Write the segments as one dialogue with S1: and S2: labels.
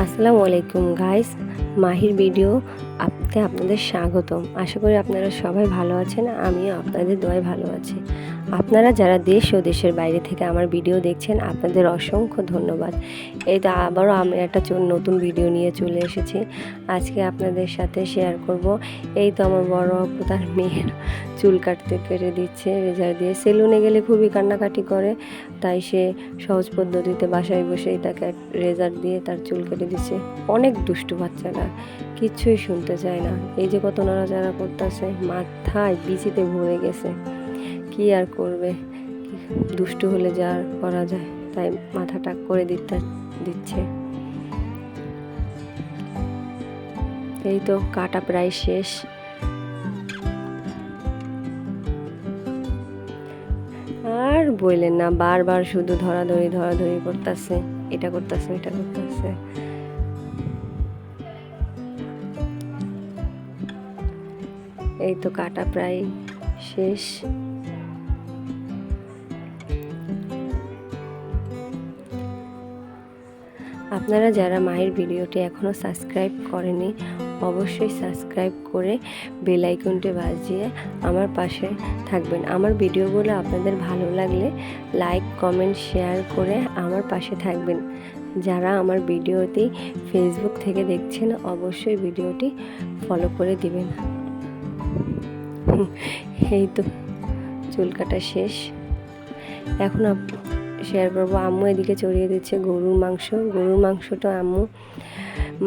S1: আসসালামু আলাইকুম গাইস, মাহির ভিডিও আপনাদের স্বাগতম। আশা করি আপনারা সবাই ভালো আছেন, আমিও আপনাদের দোয়ায় ভালো আছি। আপনারা যারা দেশ ও দেশের বাইরে থেকে আমার ভিডিও দেখছেন, আপনাদের অসংখ্য ধন্যবাদ। এই তো আবারও আমি একটা নতুন ভিডিও নিয়ে চলে এসেছি। আজকে আপনাদের সাথে শেয়ার করব। এই তো আমার বড় আপু তার মেয়ের চুল কেটে দিচ্ছে রেজার দিয়ে। সেলুনে গেলে খুবই কান্নাকাটি করে, তাই সে সহজ পদ্ধতিতে বাসায় বসেই তাকে রেজার দিয়ে তার চুল কেটে দিচ্ছে। অনেক দুষ্টু বাচ্চারা, কিচ্ছুই শুনতে চায় না। এই যে কত নড়াচড়া করতেছে, মাথায় বিচিতে ভরে গেছে। কি আর করবে, দুষ্টু হলে যা আর করা যায়, তাই মাথাটা করে দিচ্ছে। এই তো কাটা প্রায় শেষ। আর বললেন না, বারবার শুধু ধরাধরি করতেছে, এটা করতেছে এটা করতেছে। এই তো কাটা প্রায় শেষ। আপনারা যারা মায়ের ভিডিওটি এখনও সাবস্ক্রাইব করেনি, অবশ্যই সাবস্ক্রাইব করে বেল আইকনটি বাজিয়ে আমার পাশে থাকবেন। আমার ভিডিওগুলো আপনাদের ভালো লাগলে লাইক কমেন্ট শেয়ার করে আমার পাশে থাকবেন। যারা আমার ভিডিওটি ফেসবুক থেকে দেখছেন, অবশ্যই ভিডিওটি ফলো করে দিবেন। এই তো চুল কাটা শেষ। এখন শেয়ার করবো, আম্মু এদিকে চড়িয়ে দিচ্ছে গরুর মাংসটা আম্মু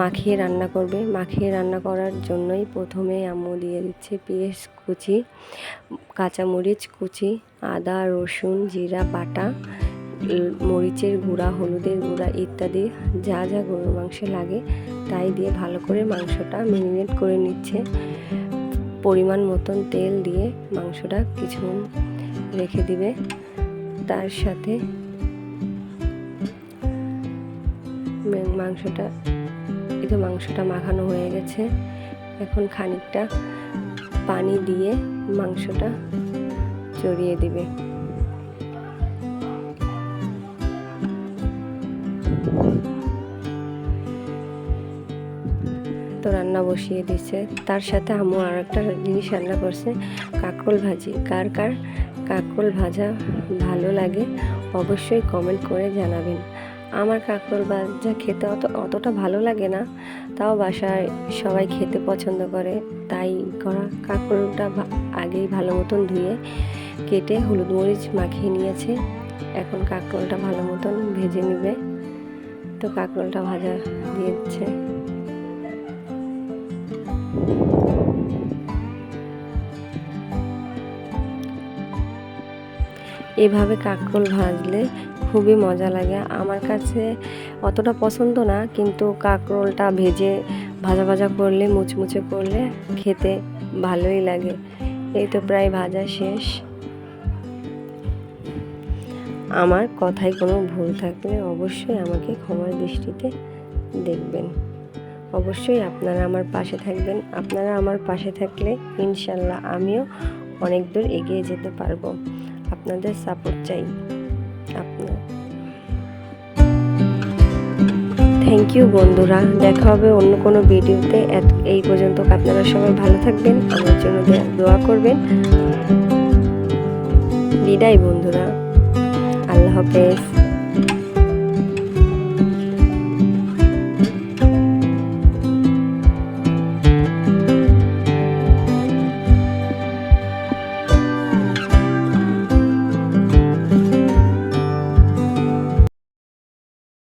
S1: মাখিয়ে রান্না করবে। মাখিয়ে রান্না করার জন্যই প্রথমে আম্মু দিয়ে দিচ্ছে পেঁয়াজ কুচি, কাঁচামরিচ কুচি, আদা রসুন জিরা বাটা, মরিচের গুঁড়া, হলুদের গুঁড়া ইত্যাদি যা যা গরুর মাংসে লাগে তাই দিয়ে ভালো করে মাংসটা ম্যারিনেট করে নিচ্ছে। পরিমাণ মতন তেল দিয়ে মাংসটা কিছুক্ষণ রেখে দিবে। তার সাথে মাংসটা মাখানো হয়ে গেছে। এখন খানিকটা পানি দিয়ে মাংসটা চড়িয়ে দিবে। তো রান্না বসিয়ে দিচ্ছে। তার সাথে আম্মু আর একটা জিনিস রান্না করছে, কাঁকরোল ভাজি। কার কাঁকরোল ভাজা ভালো লাগে অবশ্যই কমেন্ট করে জানাবেন। আমার কাঁকরোল ভাজা খেতে অতটা ভালো লাগে না, তাও বাসায় সবাই খেতে পছন্দ করে, তাই করা। কাঁকরোলটা আগেই ভালো মতন ধুয়ে কেটে হলুদ মরিচ মাখিয়ে নিয়েছে। এখন কাঁকরোলটা ভালো মতন ভেজে নেবে। তো কাঁকরোলটা ভাজা দিয়ে দিচ্ছে। এভাবে কাঁকরোল ভাজলে খুবই মজা লাগে। আমার কাছে অতটা পছন্দ না, কিন্তু কাঁকরোলটা ভেজে ভাজা করলে, মুচমুচে করলে খেতে ভালোই লাগে। এই তো প্রায় ভাজা শেষ। আমার কথায় কোনো ভুল থাকলে অবশ্যই আমাকে ক্ষমার দৃষ্টিতে দেখবেন। অবশ্যই আপনারা আমার পাশে থাকবেন। আপনারা আমার পাশে থাকলে ইনশাল্লাহ আমিও অনেক দূর এগিয়ে যেতে পারবো। আপনাদের সাপোর্ট চাই। থ্যাংক ইউ বন্ধুরা, দেখা হবে অন্য কোনো ভিডিওতে। এই পর্যন্ত আপনারা সবাই ভালো থাকবেন, আমার জন্য দোয়া করবেন। বিদায় বন্ধুরা, আল্লাহ হাফেজ।